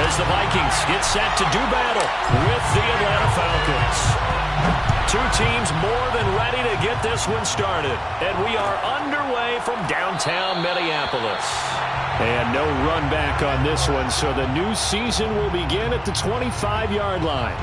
as the Vikings get set to do battle with the Atlanta Falcons. Two teams more than ready to get this one started. And we are underway from downtown Minneapolis. And no run back on this one, so the new season will begin at the 25-yard line.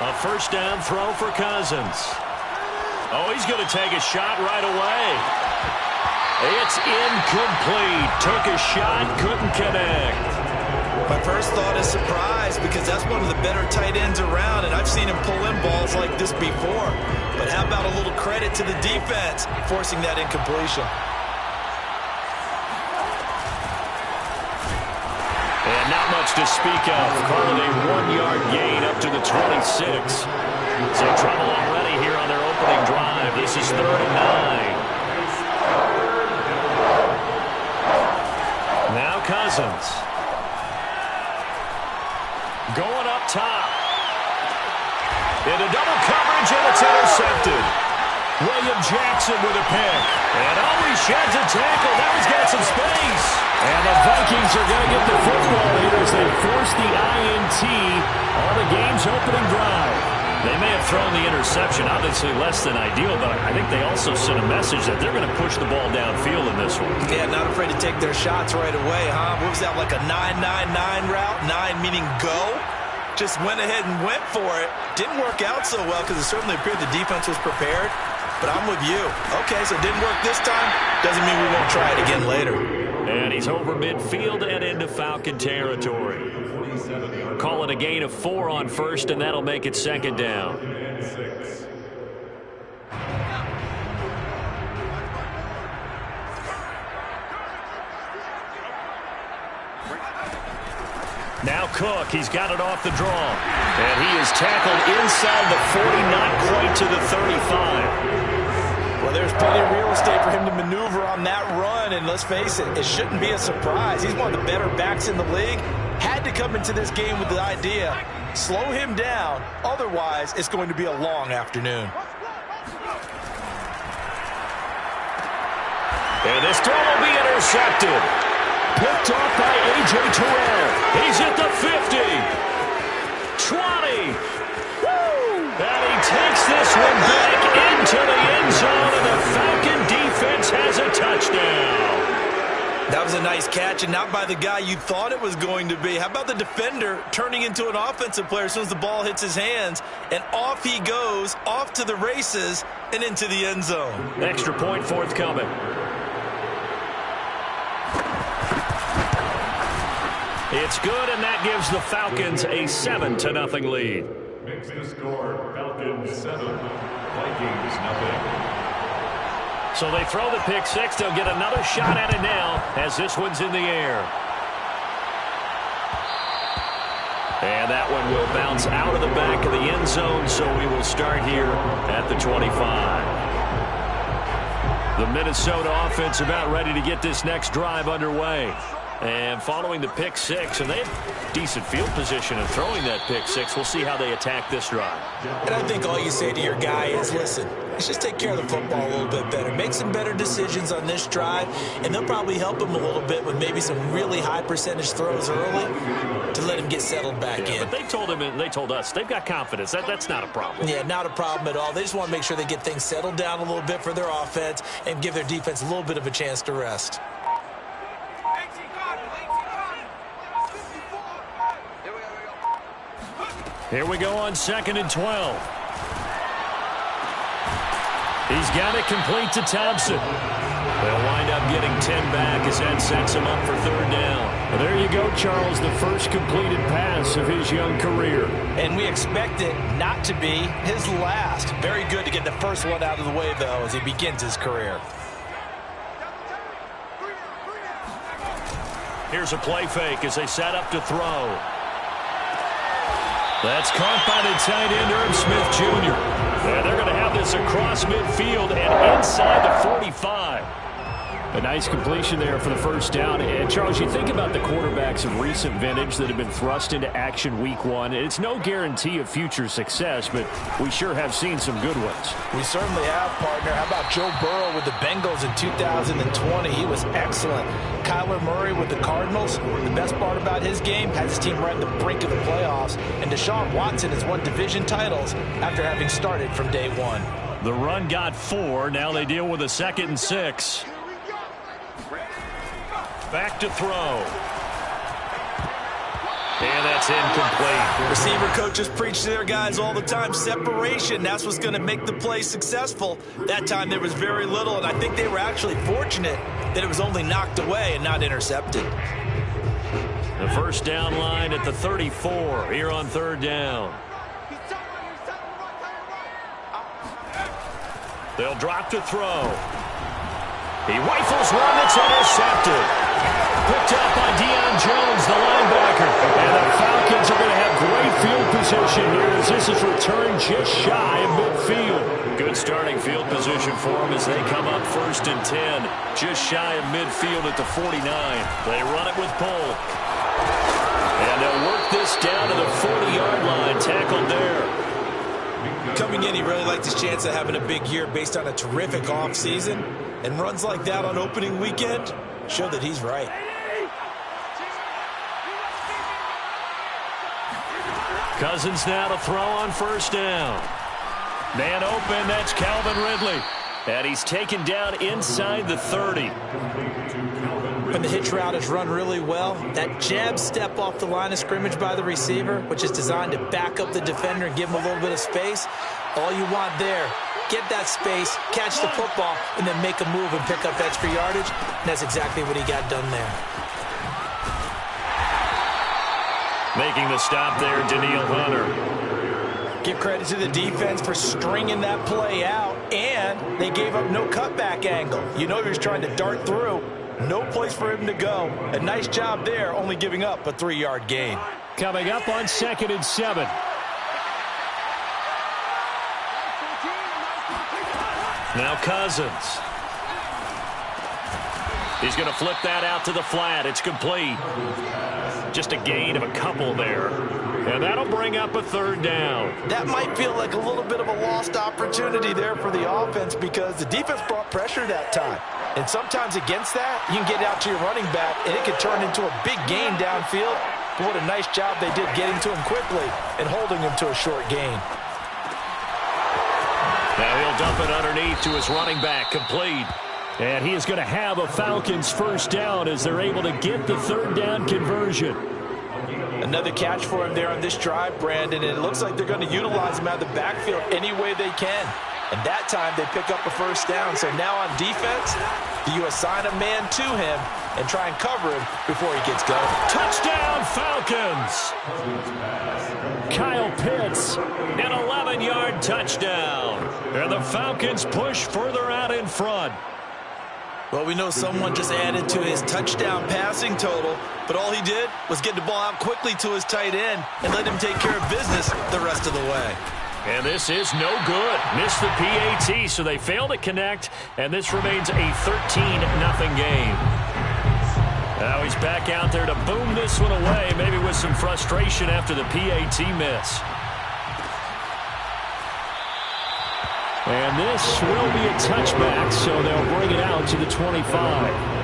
A first down throw for Cousins. Oh, he's going to take a shot right away. It's incomplete. Took a shot, couldn't connect. My first thought is surprise because that's one of the better tight ends around, and I've seen him pull in balls like this before. But how about a little credit to the defense forcing that incompletion? And not much to speak of. Calling a 1-yard gain up to the 26. So trouble already here on their opening drive. This is 3rd and 9. Now Cousins. Going up top. Into double coverage, and it's intercepted. William Jackson with a pick. And he sheds a tackle. Now he's got some space. And the Vikings are going to get the football here as they force the INT on the game's opening drive. They may have thrown the interception, obviously less than ideal, but I think they also sent a message that they're going to push the ball downfield in this one. Yeah, not afraid to take their shots right away, huh? What was that, like a 9-9-9 route? 9 meaning go? Just went ahead and went for it. Didn't work out so well because it certainly appeared the defense was prepared. But I'm with you. Okay, so it didn't work this time. Doesn't mean we won't try it again later. And he's over midfield and into Falcon territory. Call it a gain of 4 on first, and that'll make it 2nd down. Now Cook, he's got it off the draw. And he is tackled inside the 40, not quite to the 35. Well, there's plenty of real estate for him to maneuver on that run, and let's face it, it shouldn't be a surprise. He's one of the better backs in the league. Had to come into this game with the idea, slow him down, otherwise it's going to be a long afternoon. And this throw will be intercepted. Picked off by A.J. Terrell. He's at the 50. 20. And he takes this one back into the end zone, and the Falcon defense has a touchdown. That was a nice catch, and not by the guy you thought it was going to be. How about the defender turning into an offensive player as soon as the ball hits his hands, and off he goes, off to the races, and into the end zone. Extra point forthcoming. It's good, and that gives the Falcons a 7-0 lead. Makes the score Falcons 7, Vikings 0. So they throw the pick six. They'll get another shot at it now as this one's in the air. And that one will bounce out of the back of the end zone, so we will start here at the 25. The Minnesota offense about ready to get this next drive underway. And following the pick six, and they have decent field position in throwing that pick six. We'll see how they attack this drive. And I think all you say to your guy is, listen, let's just take care of the football a little bit better. Make some better decisions on this drive, and they'll probably help him a little bit with maybe some really high percentage throws early to let him get settled back in. But they told him, and they told us, they've got confidence. That's not a problem. Yeah, not a problem at all. They just want to make sure they get things settled down a little bit for their offense and give their defense a little bit of a chance to rest. Here we go on 2nd and 12. He's got it complete to Thompson. They'll wind up getting 10 back as that sets him up for 3rd down. Well, there you go, Charles, the first completed pass of his young career. And we expect it not to be his last. Very good to get the first one out of the way, though, as he begins his career. Here's a play fake as they set up to throw. That's caught by the tight end, Irv Smith Jr. And they're going to have this across midfield and inside the 45. A nice completion there for the first down. And, Charles, you think about the quarterbacks of recent vintage that have been thrust into action week one. It's no guarantee of future success, but we sure have seen some good ones. We certainly have, partner. How about Joe Burrow with the Bengals in 2020? He was excellent. Kyler Murray with the Cardinals. The best part about his game, has his team right on the brink of the playoffs. And Deshaun Watson has won division titles after having started from day one. The run got 4. Now they deal with a 2nd and 6. Back to throw. And that's incomplete. Receiver coaches preach to their guys all the time. Separation, that's what's going to make the play successful. That time there was very little, and I think they were actually fortunate that it was only knocked away and not intercepted. The first down line at the 34 here on 3rd down. They'll drop to throw. He rifles one that's intercepted. Picked up by Deion Jones, the linebacker. And the Falcons are going to have great field position here as this is returned just shy of midfield. Good starting field position for them as they come up 1st and 10. Just shy of midfield at the 49. They run it with Pohl. And they'll work this down to the 40-yard line. Tackled there. Coming in, he really liked his chance of having a big year based on a terrific offseason. And runs like that on opening weekend show that he's right. Cousins now to throw on 1st down. Man open, that's Calvin Ridley. And he's taken down inside the 30. When the hitch route is run really well, that jab step off the line of scrimmage by the receiver, which is designed to back up the defender and give him a little bit of space, all you want there, get that space, catch the football, and then make a move and pick up extra yardage. And that's exactly what he got done there. Making the stop there, Danielle Hunter. Give credit to the defense for stringing that play out, and they gave up no cutback angle. You know he was trying to dart through. No place for him to go. A nice job there, only giving up a 3-yard gain. Coming up on 2nd and 7. Now Cousins. He's going to flip that out to the flat. It's complete. Just a gain of a couple there. And that'll bring up a 3rd down. That might feel like a little bit of a lost opportunity there for the offense because the defense brought pressure that time. And sometimes against that, you can get out to your running back, and it could turn into a big gain downfield. But what a nice job they did getting to him quickly and holding him to a short gain. Now he'll dump it underneath to his running back, complete. And he is going to have a Falcons 1st down as they're able to get the 3rd down conversion. Another catch for him there on this drive, Brandon, and it looks like they're going to utilize him out of the backfield any way they can. And that time they pick up a 1st down. So now on defense, you assign a man to him and try and cover him before he gets going. Touchdown, Falcons! Kyle Pitts. An 11-yard touchdown. And the Falcons push further out in front. Well, we know someone just added to his touchdown passing total, but all he did was get the ball out quickly to his tight end and let him take care of business the rest of the way. And this is no good. Missed the PAT, so they fail to connect, and this remains a 13-0 game. Now he's back out there to boom this one away, maybe with some frustration after the PAT miss. And this will be a touchback, so they'll bring it out to the 25.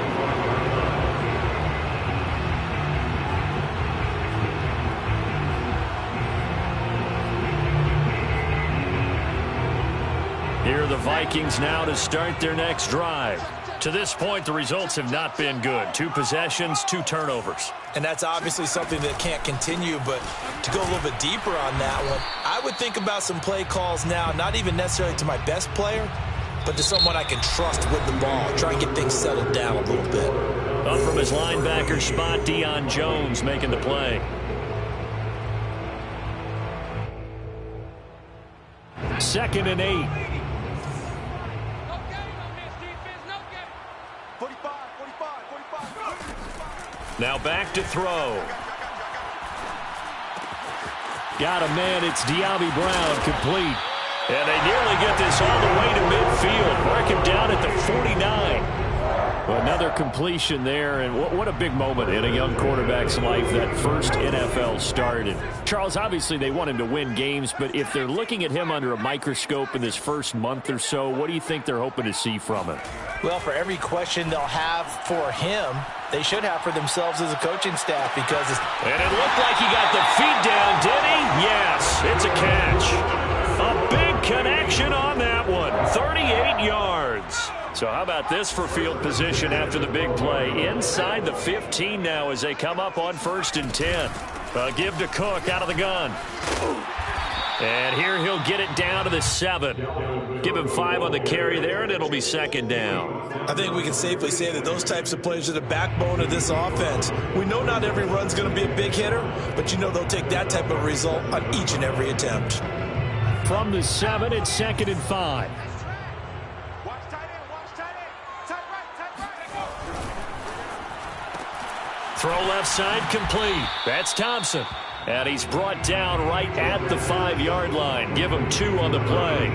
Here are the Vikings now to start their next drive. To this point, the results have not been good. 2 possessions, 2 turnovers. And that's obviously something that can't continue, but to go a little bit deeper on that one, I would think about some play calls now, not even necessarily to my best player, but to someone I can trust with the ball. Try and get things settled down a little bit. Up from his linebacker spot, Deion Jones making the play. Second and 8. Now back to throw. Got a man, it's De'Ami Brown, complete. And they nearly get this all the way to midfield. Mark him down at the 49. Another completion there, and what a big moment in a young quarterback's life, that first NFL start. And Charles, obviously they want him to win games, but if they're looking at him under a microscope in this first month or so, what do you think they're hoping to see from him? Well, for every question they'll have for him, they should have for themselves as a coaching staff, because and it looked like he got the feet down, did he? Yes, it's a catch. A big connection on that one, 38 yards. So how about this for field position after the big play? Inside the 15 now as they come up on 1st and 10. Give to Cook out of the gun. And here he'll get it down to the 7. Give him 5 on the carry there, and it'll be 2nd down. I think we can safely say that those types of plays are the backbone of this offense. We know not every run's going to be a big hitter, but you know they'll take that type of result on each and every attempt. From the 7, it's 2nd and 5. Throw left side complete. That's Thompson. And he's brought down right at the 5-yard line. Give him 2 on the play.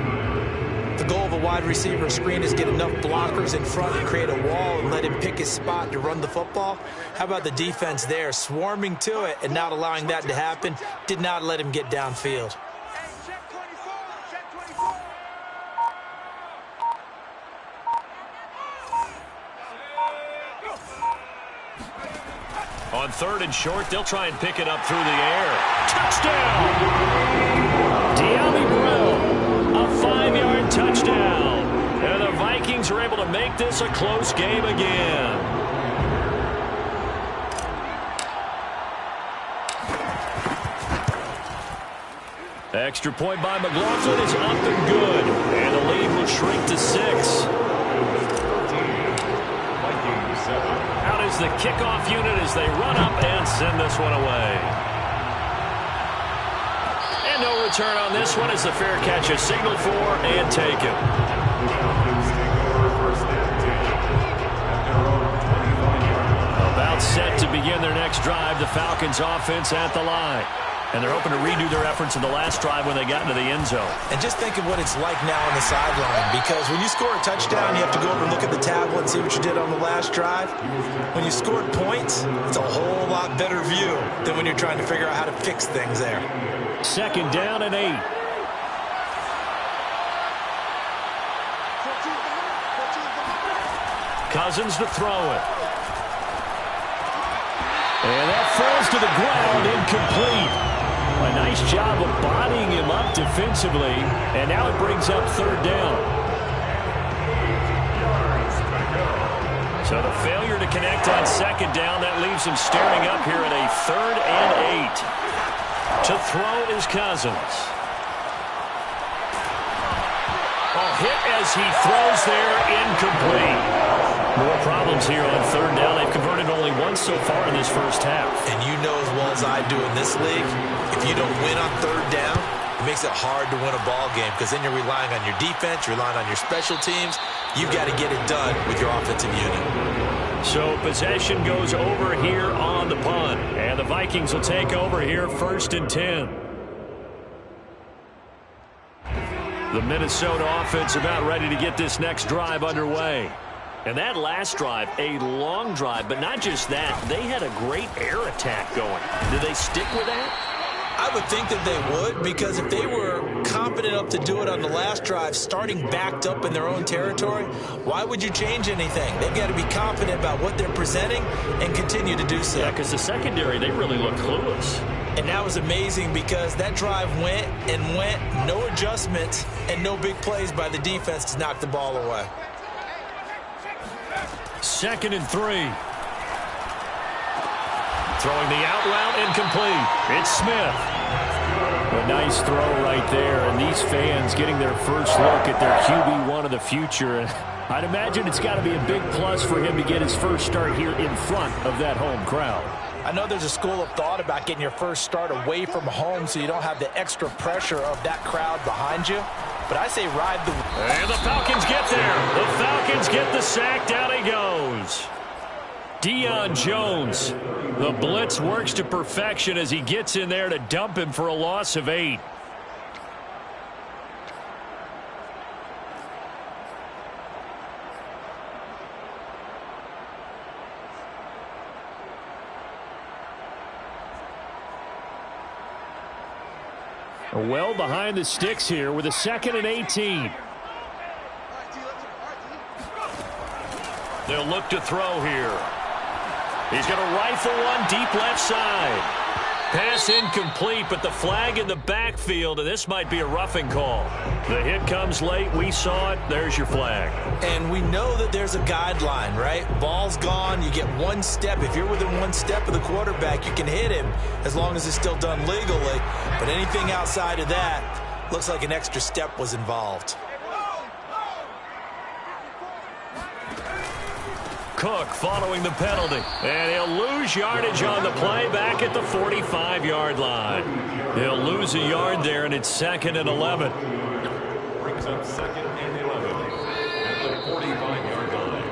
The goal of a wide receiver screen is get enough blockers in front and create a wall and let him pick his spot to run the football. How about the defense there, swarming to it and not allowing that to happen? Did not let him get downfield. On 3rd and short, they'll try and pick it up through the air. Touchdown! De'Ami Brown, a 5-yard touchdown. And the Vikings are able to make this a close game again. Extra point by McLaughlin is up and good. And the lead will shrink to 6. Out is the kickoff unit as they run up and send this one away. And no return on this one as the fair catch is signaled for and taken. About set to begin their next drive, the Falcons offense at the line. And they're hoping to redo their efforts in the last drive when they got into the end zone. And just think of what it's like now on the sideline, because when you score a touchdown, you have to go over and look at the tablet and see what you did on the last drive. When you scored points, it's a whole lot better view than when you're trying to figure out how to fix things there. 2nd down and 8. Cousins to throw it. And that falls to the ground, incomplete. A nice job of bodying him up defensively, and now it brings up 3rd down. So the failure to connect on 2nd down, that leaves him staring up here at a 3rd and 8. To throw is Cousins. A hit as he throws there, incomplete. More problems here on 3rd down. They've converted only once so far in this first half. And you know as well as I do in this league, if you don't win on 3rd down, it makes it hard to win a ball game, because then you're relying on your defense, you're relying on your special teams. You've got to get it done with your offensive unit. So possession goes over here on the punt, and the Vikings will take over here 1st and 10. The Minnesota offense about ready to get this next drive underway. And that last drive, a long drive, but not just that. They had a great air attack going. Did they stick with that? I would think that they would, because if they were confident enough to do it on the last drive, starting backed up in their own territory, why would you change anything? They've got to be confident about what they're presenting and continue to do so. Yeah, because the secondary, they really look clueless. And that was amazing, because that drive went and went, no adjustments, and no big plays by the defense to knock the ball away. 2nd and 3. Throwing the out route, incomplete. It's Smith. A nice throw right there, and these fans getting their first look at their QB1 of the future. I'd imagine it's got to be a big plus for him to get his first start here in front of that home crowd. I know there's a school of thought about getting your first start away from home so you don't have the extra pressure of that crowd behind you. But I say ride the... And the Falcons get there. The Falcons get the sack. Down he goes. Deion Jones. The blitz works to perfection as he gets in there to dump him for a loss of 8. Well behind the sticks here with a 2nd and 18. They'll look to throw here. He's going to rifle one deep left side. Pass incomplete, but the flag in the backfield, and this might be a roughing call. The hit comes late. We saw it. There's your flag. And we know that there's a guideline, right? Ball's gone. You get one step. If you're within one step of the quarterback, you can hit him as long as it's still done legally. But anything outside of that, looks like an extra step was involved. Cook following the penalty. And he'll lose yardage on the play back at the 45-yard line. He'll lose a yard there, and it's 2nd and 11. Brings up 2nd and 11 at the 45-yard line.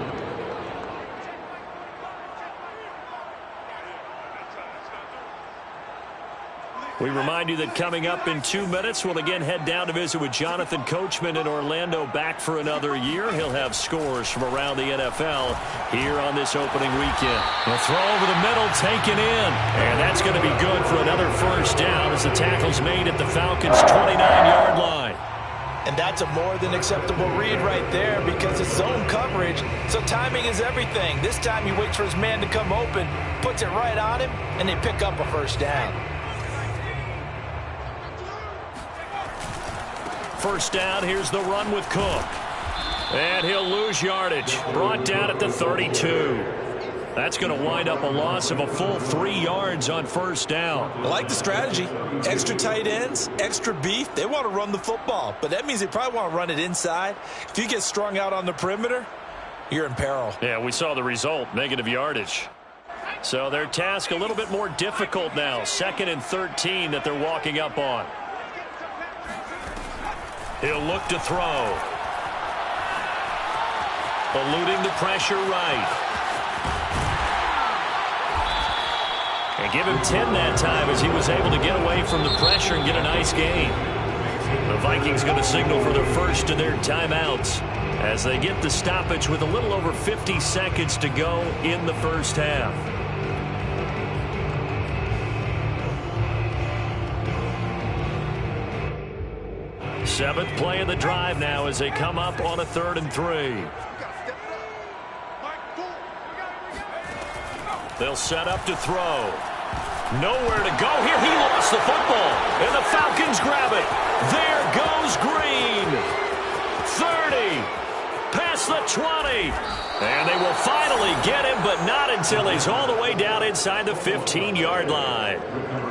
We remind you that coming up in 2 minutes, we'll again head down to visit with Jonathan Coachman in Orlando, back for another year. He'll have scores from around the NFL here on this opening weekend. The throw over the middle, taken in. And that's going to be good for another first down as the tackle's made at the Falcons' 29-yard line. And that's a more than acceptable read right there because it's zone coverage, so timing is everything. This time he waits for his man to come open, puts it right on him, and they pick up a first down. First down, here's the run with Cook. And he'll lose yardage. Brought down at the 32. That's going to wind up a loss of a full 3 yards on first down. I like the strategy. Extra tight ends, extra beef. They want to run the football, but that means they probably want to run it inside. If you get strung out on the perimeter, you're in peril. Yeah, we saw the result, negative yardage. So their task a little bit more difficult now. 2nd and 13 that they're walking up on. He'll look to throw. Eluding the pressure right. And give him 10 that time as he was able to get away from the pressure and get a nice gain. The Vikings going to signal for their first of their timeouts as they get the stoppage with a little over 50 seconds to go in the first half. Seventh play of the drive now as they come up on a 3rd and 3. They'll set up to throw. Nowhere to go here. He lost the football, and the Falcons grab it. There goes Green. 30. Past the 20. And they will finally get him, but not until he's all the way down inside the 15-yard line.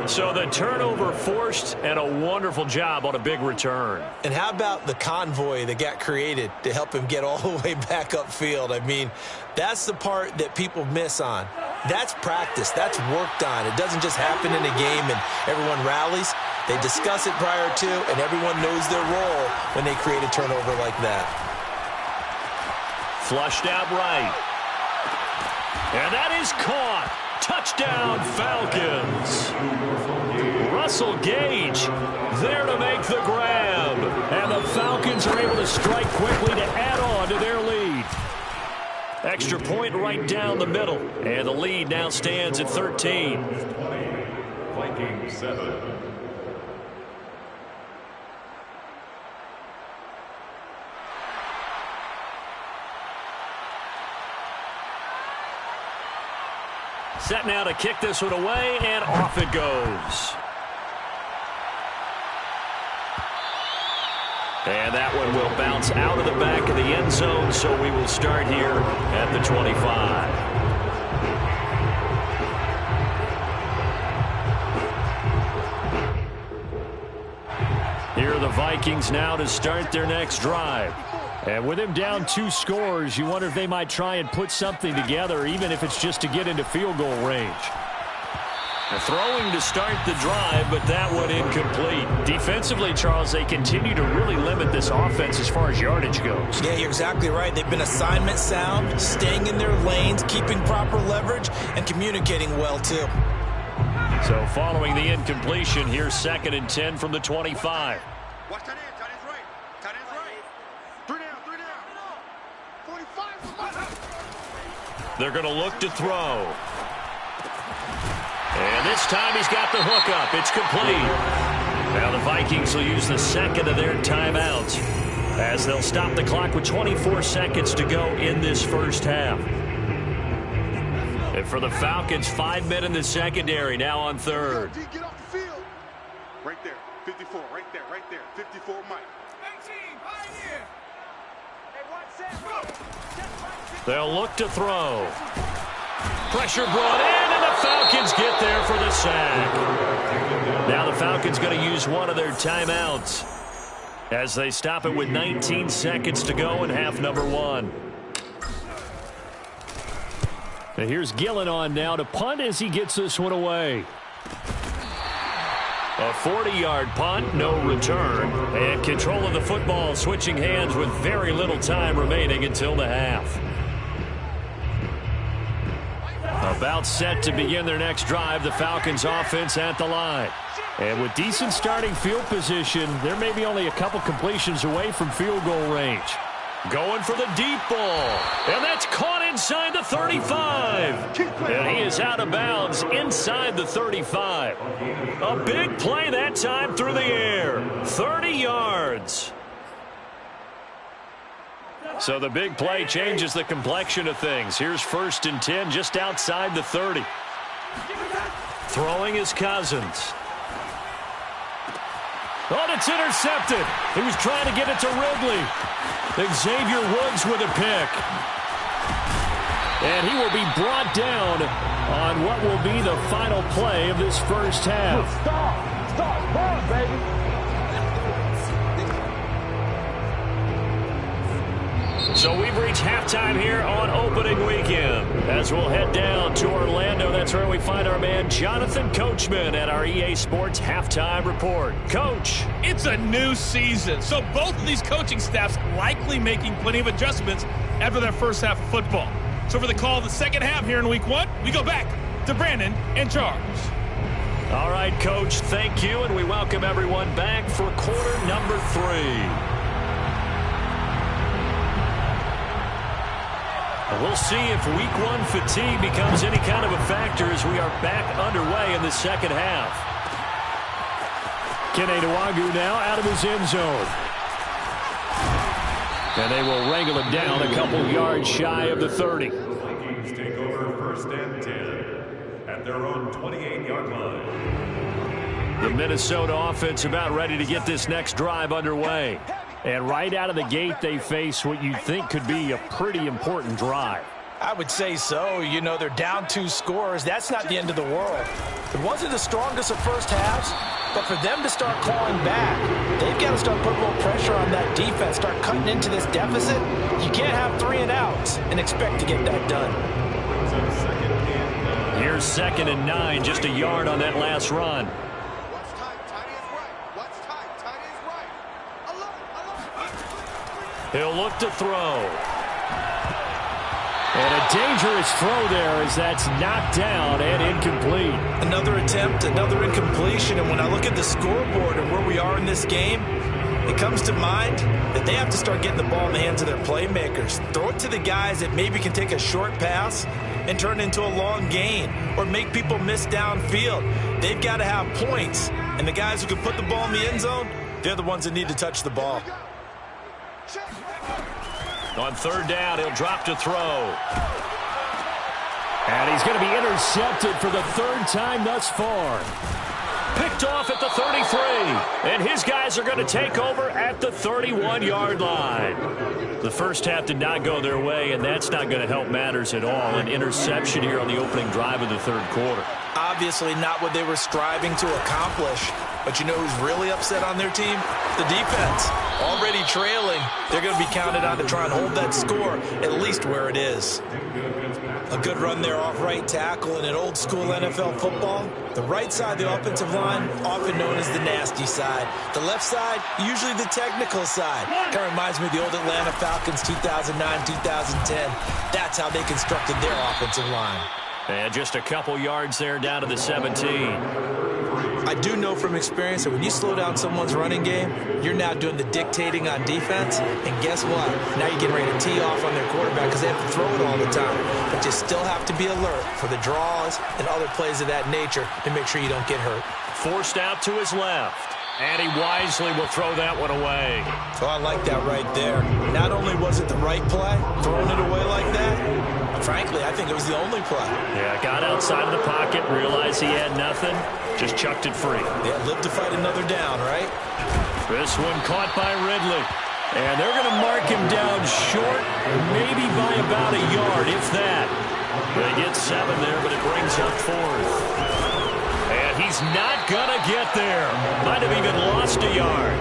So the turnover forced, and a wonderful job on a big return. And how about the convoy that got created to help him get all the way back upfield? I mean, that's the part that people miss on. That's practice. That's worked on. It doesn't just happen in a game and everyone rallies. They discuss it prior to, and everyone knows their role when they create a turnover like that. Flushed out right. And that is caught. Touchdown, Falcons. Russell Gage there to make the grab. And the Falcons are able to strike quickly to add on to their lead. Extra point right down the middle. And the lead now stands at 13. Vikings 7. Set now to kick this one away, and off it goes. And that one will bounce out of the back of the end zone, so we will start here at the 25. Here are the Vikings now to start their next drive. And with him down 2 scores, you wonder if they might try and put something together, even if it's just to get into field goal range. They're throwing to start the drive, but that one incomplete. Defensively, Charles, they continue to really limit this offense as far as yardage goes. Yeah, you're exactly right. They've been assignment sound, staying in their lanes, keeping proper leverage, and communicating well, too. So following the incompletion, here's 2nd and 10 from the 25. Watch that end. Tight end's right. Tight end's right. 3 down. 3 down. 45. They're going to look to throw. And this time he's got the hook up. It's complete. Now the Vikings will use the second of their timeouts as they'll stop the clock with 24 seconds to go in this first half. And for the Falcons, 5 men in the secondary now on third. Get off the field. Right there. 54. Right there. 54, Mike. 18. Pioneer. They'll look to throw. Pressure brought in, and the Falcons get there for the sack. Now the Falcons going to use one of their timeouts as they stop it with 19 seconds to go in half number one. And here's Gillen on now to punt as he gets this one away. A 40-yard punt, no return. And control of the football switching hands with very little time remaining until the half. About set to begin their next drive, the Falcons offense at the line. And with decent starting field position, there may be only a couple completions away from field goal range. Going for the deep ball. And that's caught inside the 35. And he is out of bounds inside the 35. A big play that time through the air. 30 yards. So the big play changes the complexion of things. Here's 1st and 10 just outside the 30. Throwing is Cousins. Oh, it's intercepted. He was trying to get it to Ridley. Xavier Woods with a pick. And he will be brought down on what will be the final play of this first half. Start, ball, baby. So we've reached halftime here on opening weekend. As we'll head down to Orlando, that's where we find our man Jonathan Coachman at our EA Sports Halftime Report. Coach. It's a new season, so both of these coaching staffs likely making plenty of adjustments after their first half of football. So for the call of the second half here in week one, we go back to Brandon and Charles. All right, Coach, thank you, and we welcome everyone back for quarter number 3. We'll see if week one fatigue becomes any kind of a factor as we are back underway in the second half. Kene Nwangwu now out of his end zone. And they will wrangle it down a couple yards shy of the 30. Vikings take over 1st and 10 at their own 28-yard line. The Minnesota offense about ready to get this next drive underway. And right out of the gate, they face what you think could be a pretty important drive. I would say so. You know, they're down 2 scores. That's not the end of the world. It wasn't the strongest of first halves, but for them to start clawing back, they've got to start putting a little pressure on that defense, start cutting into this deficit. You can't have 3 and outs and expect to get that done. Here's 2nd and 9, just a yard on that last run. He'll look to throw. And a dangerous throw there as that's knocked down and incomplete. Another attempt, another incompletion, and when I look at the scoreboard and where we are in this game, it comes to mind that they have to start getting the ball in the hands of their playmakers. Throw it to the guys that maybe can take a short pass and turn it into a long gain or make people miss downfield. They've got to have points, and the guys who can put the ball in the end zone, they're the ones that need to touch the ball. On 3rd down, he'll drop to throw. And he's going to be intercepted for the 3rd time thus far. Picked off at the 33. And his guys are going to take over at the 31-yard line. The first half did not go their way, and that's not going to help matters at all. An interception here on the opening drive of the 3rd quarter. Obviously not what they were striving to accomplish. But you know who's really upset on their team? The defense. Already trailing. They're going to be counted on to try and hold that score at least where it is. A good run there off right tackle in an old school NFL football. The right side of the offensive line, often known as the nasty side. The left side, usually the technical side. Kind of reminds me of the old Atlanta Falcons 2009-2010. That's how they constructed their offensive line. And just a couple yards there down to the 17. I do know from experience that when you slow down someone's running game, you're now doing the dictating on defense. And guess what? Now you're getting ready to tee off on their quarterback because they have to throw it all the time. But you still have to be alert for the draws and other plays of that nature to make sure you don't get hurt. Forced out to his left. And he wisely will throw that one away. So I like that right there. Not only was it the right play, throwing it away like that, frankly, I think it was the only play. Yeah, got outside of the pocket, realized he had nothing, just chucked it free. Yeah, lived to fight another down, right? This one caught by Ridley. And they're going to mark him down short, maybe by about a yard, if that. They get 7 there, but it brings up 4th. And he's not going to get there. Might have even lost a yard.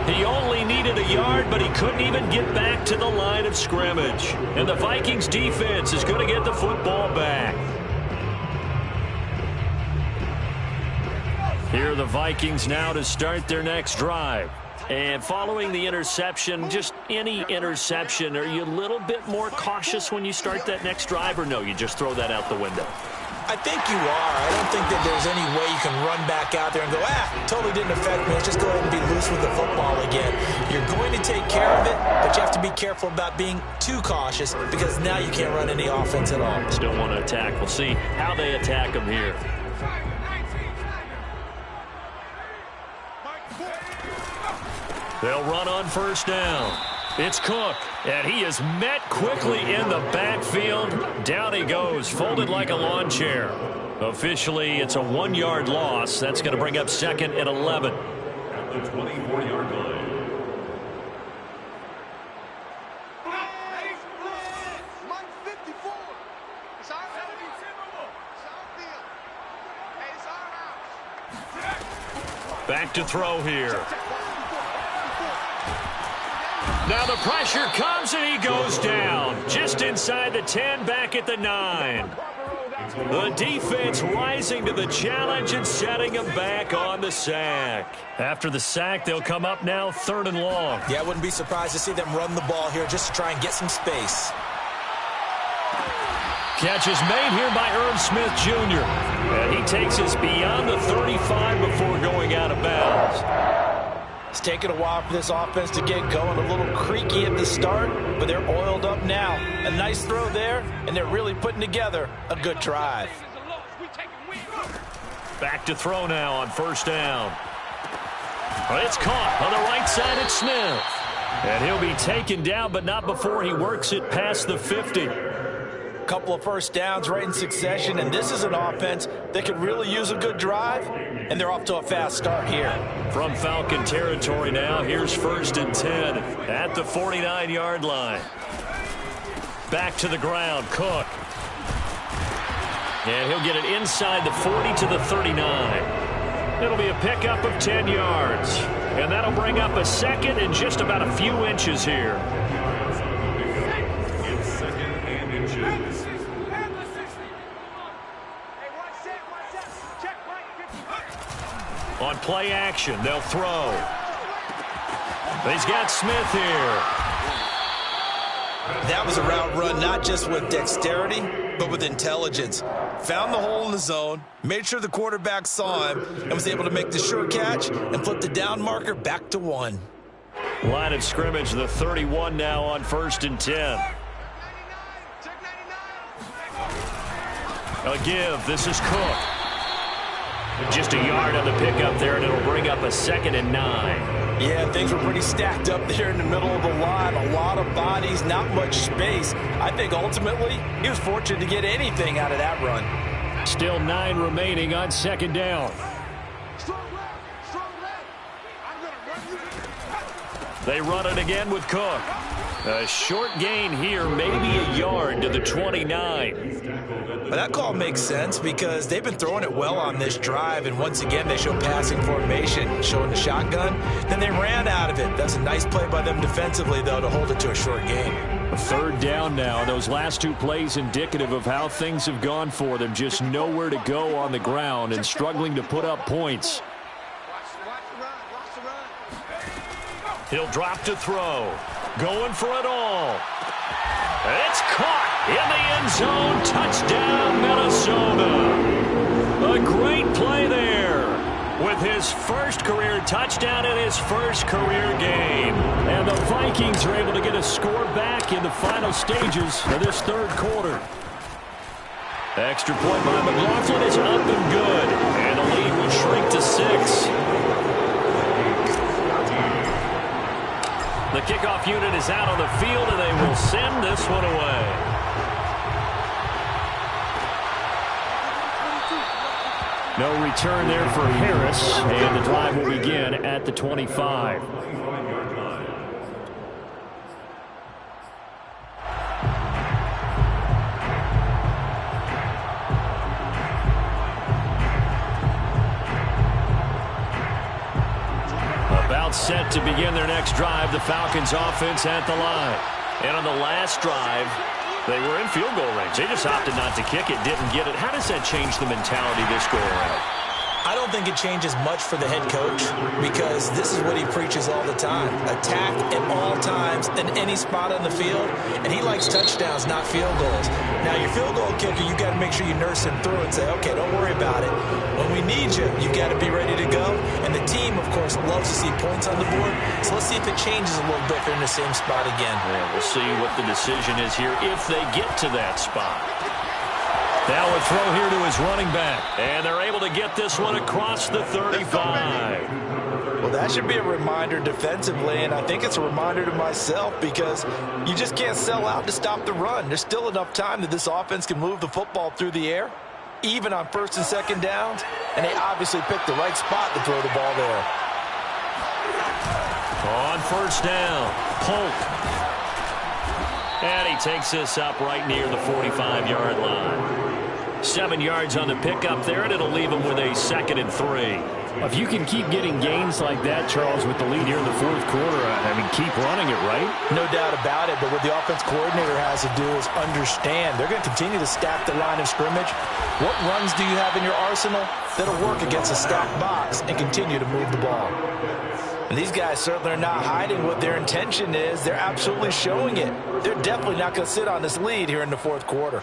He only needed a yard, but he couldn't even get back to the line of scrimmage. And the Vikings defense is going to get the football back. Here are the Vikings now to start their next drive. And following the interception, just any interception, are you a little bit more cautious when you start that next drive, or no, you just throw that out the window? I think you are. I don't think that there's any way you can run back out there and go, totally didn't affect me. Let's just go ahead and be loose with the football again. You're going to take care of it, but you have to be careful about being too cautious because now you can't run any offense at all. Still want to attack. We'll see how they attack them here. They'll run on first down. It's Cook, and he is met quickly in the backfield. Down he goes, folded like a lawn chair. Officially, it's a 1-yard loss. That's going to bring up 2nd and 11. At the 24-yard line. Back to throw here. Now the pressure comes and he goes down. Just inside the 10, back at the 9. The defense rising to the challenge and setting him back on the sack. After the sack, they'll come up now 3rd and long. Yeah, I wouldn't be surprised to see them run the ball here just to try and get some space. Catch is made here by Irv Smith Jr. And he takes us beyond the 35 before going out of bounds. It's taken a while for this offense to get going. A little creaky at the start, but they're oiled up now. A nice throw there, and they're really putting together a good drive. Back to throw now on first down. It's caught on the right side at Smith. And he'll be taken down, but not before he works it past the 50. Couple of first downs right in succession, and this is an offense that could really use a good drive, and they're off to a fast start here. From Falcon territory now, here's 1st and 10 at the 49-yard line. Back to the ground, Cook. And he'll get it inside the 40 to the 39. It'll be a pickup of 10 yards. And that'll bring up a 2nd and just about a few inches here. On play action, they'll throw. He's got Smith here. That was a route run not just with dexterity, but with intelligence. Found the hole in the zone, made sure the quarterback saw him, and was able to make the sure catch and flip the down marker back to 1. Line of scrimmage, the 31 now on 1st and 10. A give. This is Cook. Just a yard on the pickup there, and it'll bring up a 2nd and 9. Yeah, things were pretty stacked up there in the middle of the line. A lot of bodies, not much space. I think ultimately he was fortunate to get anything out of that run. Still 9 remaining on 2nd down. They run it again with Cook. A short gain here, maybe a yard to the 29. But that call makes sense because they've been throwing it well on this drive, and once again they show passing formation, showing the shotgun. Then they ran out of it. That's a nice play by them defensively, though, to hold it to a short gain. A 3rd down now. Those last 2 plays indicative of how things have gone for them. Just nowhere to go on the ground and struggling to put up points. He'll drop to throw. Going for it all. It's caught in the end zone. Touchdown, Minnesota. A great play there with his first career touchdown in his first career game. And the Vikings are able to get a score back in the final stages of this 3rd quarter. Extra point by McLaughlin is up and good. And the lead will shrink to 6. The kickoff unit is out on the field, and they will send this one away. No return there for Harris, and the drive will begin at the 25. About set to begin their next drive, the Falcons offense at the line. And on the last drive, they were in field goal range. They just opted not to kick it, didn't get it. How does that change the mentality this go around? I don't think it changes much for the head coach because this is what he preaches all the time. Attack at all times in any spot on the field, and he likes touchdowns, not field goals. Now, your field goal kicker, you got to make sure you nurse him through and say, okay, don't worry about it. When we need you, you got to be ready to go. And the team, of course, loves to see points on the board. So let's see if it changes a little bit if they're in the same spot again. Yeah, we'll see what the decision is here if they get to that spot. Now a throw here to his running back. And they're able to get this one across the 35. Well, that should be a reminder defensively, and I think it's a reminder to myself because you just can't sell out to stop the run. There's still enough time that this offense can move the football through the air, even on first and second downs, and they obviously picked the right spot to throw the ball there. On first down, Polk. And he takes this up right near the 45-yard line. 7 yards on the pickup there, and it'll leave him with a 2nd and 3. If you can keep getting gains like that, Charles, with the lead here in the fourth quarter, I mean, keep running it, right? No doubt about it, but what the offense coordinator has to do is understand they're going to continue to stack the line of scrimmage. What runs do you have in your arsenal that'll work against a stacked box and continue to move the ball? And these guys certainly are not hiding what their intention is. They're absolutely showing it. They're definitely not going to sit on this lead here in the fourth quarter.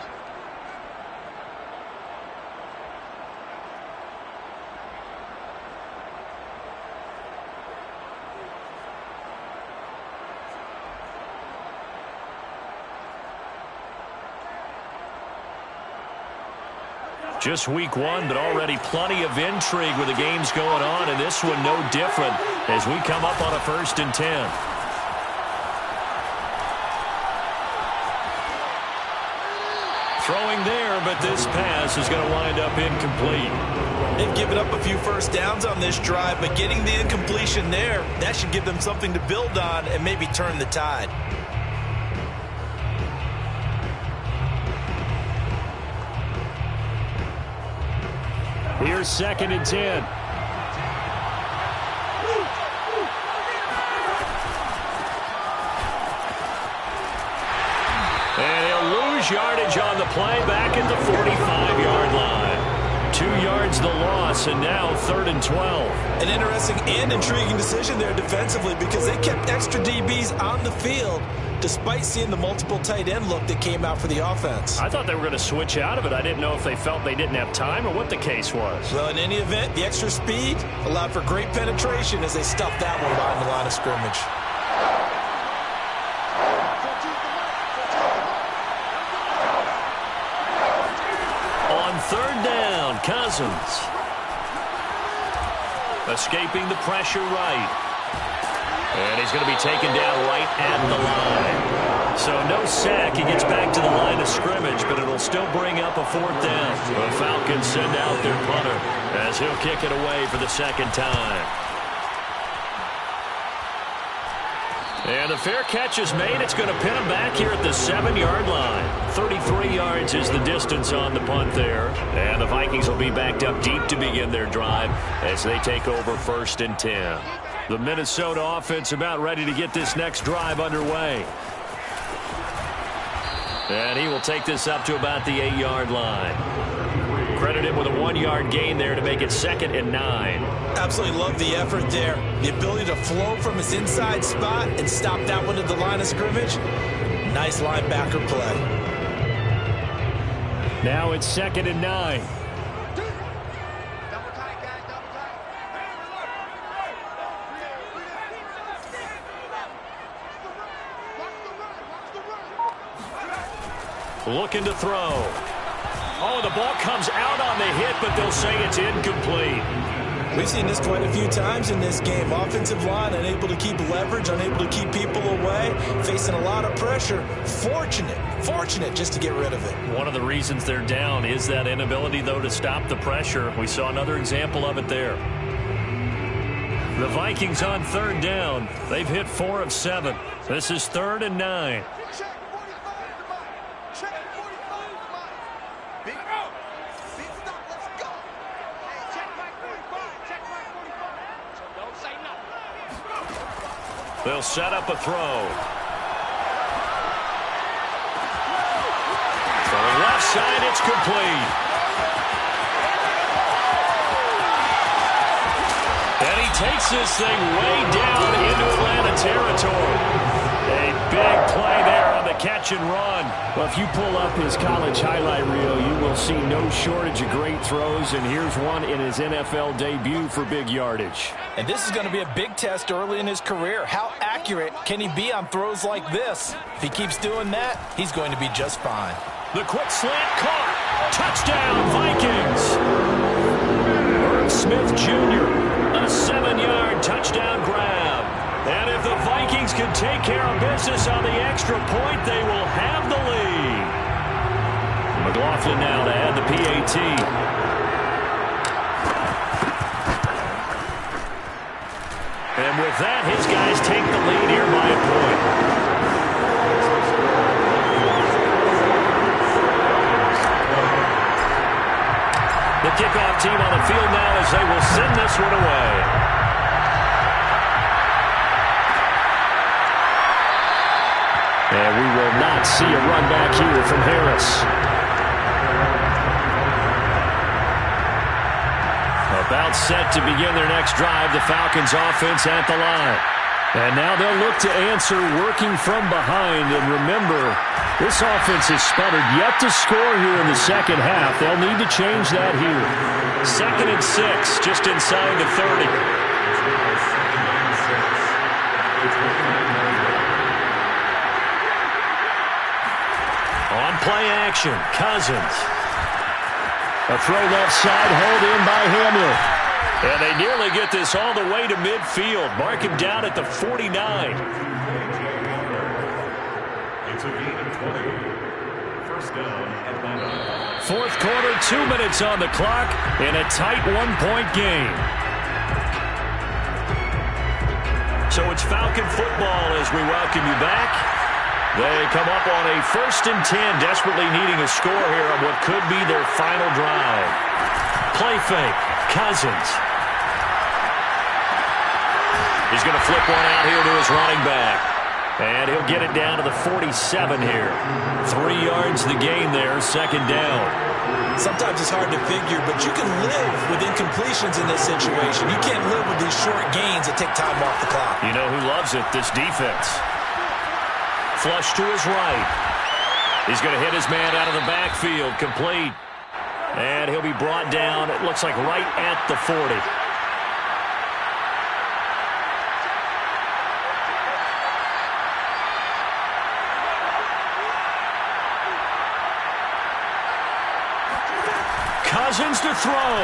Just week one, but already plenty of intrigue with the games going on, and this one no different as we come up on a 1st and 10. Throwing there, but this pass is going to wind up incomplete. They've given up a few first downs on this drive, but getting the incompletion there, that should give them something to build on and maybe turn the tide. Here's 2nd and 10. And he'll lose yardage on the play back at the 45-yard line. 2 yards the loss, and now 3rd and 12. An interesting and intriguing decision there defensively because they kept extra DBs on the field despite seeing the multiple tight end look that came out for the offense. I thought they were going to switch out of it. I didn't know if they felt they didn't have time or what the case was. Well, in any event, the extra speed allowed for great penetration as they stuffed that one behind the line of scrimmage. On 3rd down, Cousins. Escaping the pressure right. And he's going to be taken down right at the line. So no sack. He gets back to the line of scrimmage, but it'll still bring up a 4th down. The Falcons send out their punter as he'll kick it away for the 2nd time. And the fair catch is made. It's going to pin him back here at the 7-yard line. 33 yards is the distance on the punt there. And the Vikings will be backed up deep to begin their drive as they take over 1st and 10. The Minnesota offense about ready to get this next drive underway. And he will take this up to about the 8-yard line. Credit him with a 1-yard gain there to make it 2nd and 9. Absolutely love the effort there. The ability to flow from his inside spot and stop that one at the line of scrimmage. Nice linebacker play. Now it's 2nd and 9. Looking to throw. Oh, the ball comes out on the hit, but they'll say it's incomplete. We've seen this quite a few times in this game. Offensive line unable to keep leverage, unable to keep people away, facing a lot of pressure. Fortunate just to get rid of it. One of the reasons they're down is that inability, though, to stop the pressure. We saw another example of it there. The Vikings on third down. They've hit 4 of 7. This is 3rd and 9. They'll set up a throw. Throwing left side, it's complete. And he takes this thing way down into Atlanta territory. A big play there on the catch and run. Well, if you pull up his college highlight reel, you will see no shortage of great throws, and here's one in his NFL debut for big yardage. And this is going to be a big test early in his career. How accurate can he be on throws like this? If he keeps doing that, he's going to be just fine. The quick slant caught. Touchdown, Vikings. Irv Smith Jr., a 7-yard touchdown grab. And if the Vikings can take care of business on the extra point, they will have the lead. McLaughlin now to add the PAT. And with that, his guys take the lead here by a point. The kickoff team on the field now as they will send this one away. And we will not see a run back here from Harris. About set to begin their next drive, the Falcons offense at the line. And now they'll look to answer working from behind. And remember, this offense has sputtered yet to score here in the second half. They'll need to change that here. 2nd and 6, just inside the 30. On play action, Cousins. A throw left side, hauled in by Hamler. And they nearly get this all the way to midfield. Mark him down at the 49. It's a gain of 20. First down, Atlanta. Fourth quarter, 2 minutes on the clock in a tight 1-point game. So it's Falcon football as we welcome you back. They come up on a 1st and 10, desperately needing a score here on what could be their final drive. Play fake, Cousins. He's going to flip one out here to his running back. And he'll get it down to the 47 here. 3 yards the gain there, 2nd down. Sometimes it's hard to figure, but you can live with incompletions in this situation. You can't live with these short gains that take time off the clock. You know who loves it? This defense. Flush to his right. He's going to hit his man out of the backfield, complete. And he'll be brought down, it looks like right at the 40. Cousins to throw.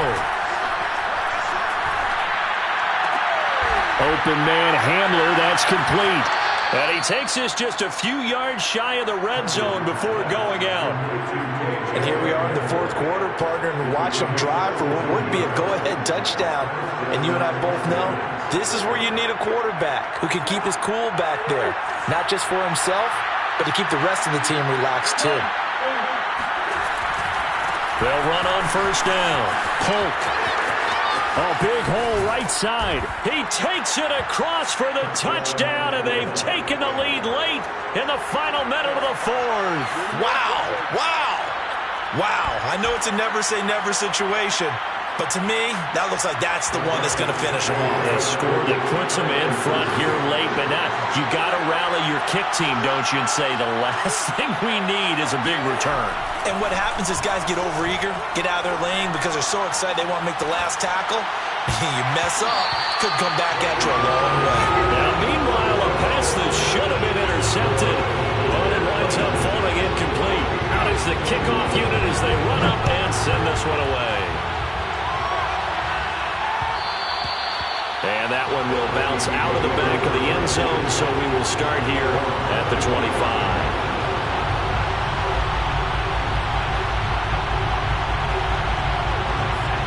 Open man Hamler, that's complete. And he takes this just a few yards shy of the red zone before going out. And here we are in the 4th quarter, partner, and watch them drive for what would be a go-ahead touchdown. And you and I both know this is where you need a quarterback who can keep his cool back there. Not just for himself, but to keep the rest of the team relaxed too. They'll run on 1st down. Polk. Oh, big hole right side. He takes it across for the touchdown, and they've taken the lead late in the final minute of the 4th. Wow. I know it's a never-say-never situation, but to me, that looks like that's the one that's going to finish them off. A score that puts them in front here late, but now you got to rally your kick team, don't you, and say the last thing we need is a big return. And what happens is guys get overeager, get out of their lane because they're so excited they want to make the last tackle. You mess up, could come back at you a long way. Now, meanwhile, a pass that should have been intercepted, but it winds up falling incomplete. Out is the kickoff unit as they run up and send this one away. And that one will bounce out of the back of the end zone, so we will start here at the 25.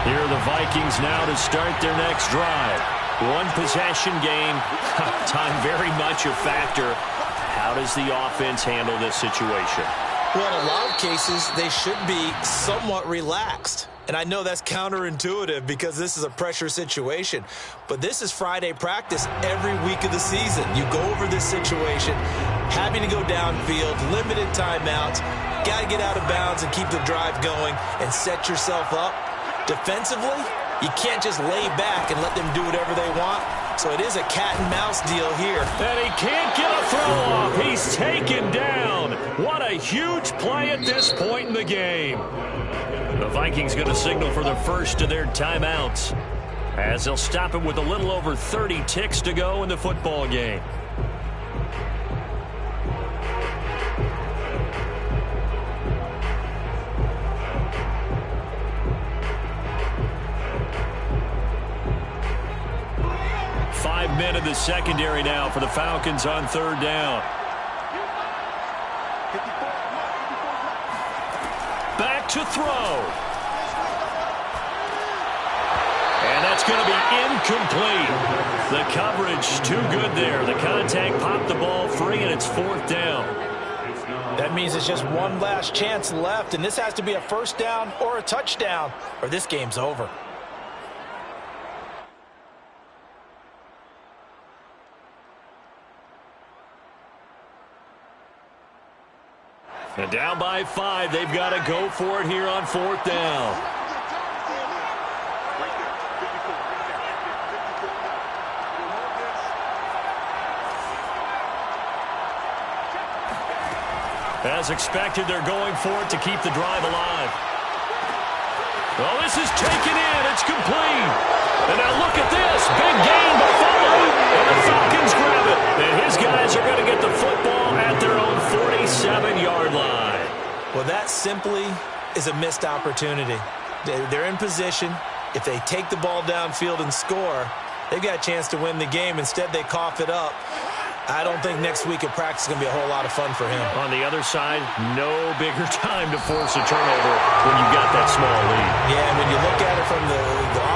Here are the Vikings now to start their next drive. One possession game. Time very much a factor. How does the offense handle this situation? Well, in a lot of cases, they should be somewhat relaxed. And I know that's counterintuitive because this is a pressure situation. But this is Friday practice every week of the season. You go over this situation, having to go downfield, limited timeouts, got to get out of bounds and keep the drive going and set yourself up. Defensively, you can't just lay back and let them do whatever they want. So it is a cat-and-mouse deal here. And he can't get a throw-off. He's taken down. What a huge play at this point in the game. The Vikings going to signal for the first of their timeouts as they'll stop it with a little over 30 ticks to go in the football game. Men in the secondary now for the Falcons on third down. Back to throw. And that's going to be incomplete. The coverage too good there. The contact popped the ball free, and it's fourth down. That means it's just one last chance left, and this has to be a first down or a touchdown, or this game's over. And down by 5, they've got to go for it here on fourth down. As expected, they're going for it to keep the drive alive. Well, this is taken in. It's complete. And now look at this. Big gain by Fuller. And the Falcons grab it. And his guys are going to get the football at their own 47-yard line. Well, that simply is a missed opportunity. They're in position. If they take the ball downfield and score, they've got a chance to win the game. Instead, they cough it up. I don't think next week at practice is going to be a whole lot of fun for him. On the other side, no bigger time to force a turnover when you've got that small lead. Yeah, and when you look at it from the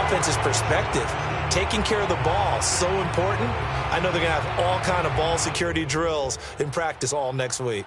offense's perspective, taking care of the ball is so important. I know they're going to have all kind of ball security drills in practice all next week.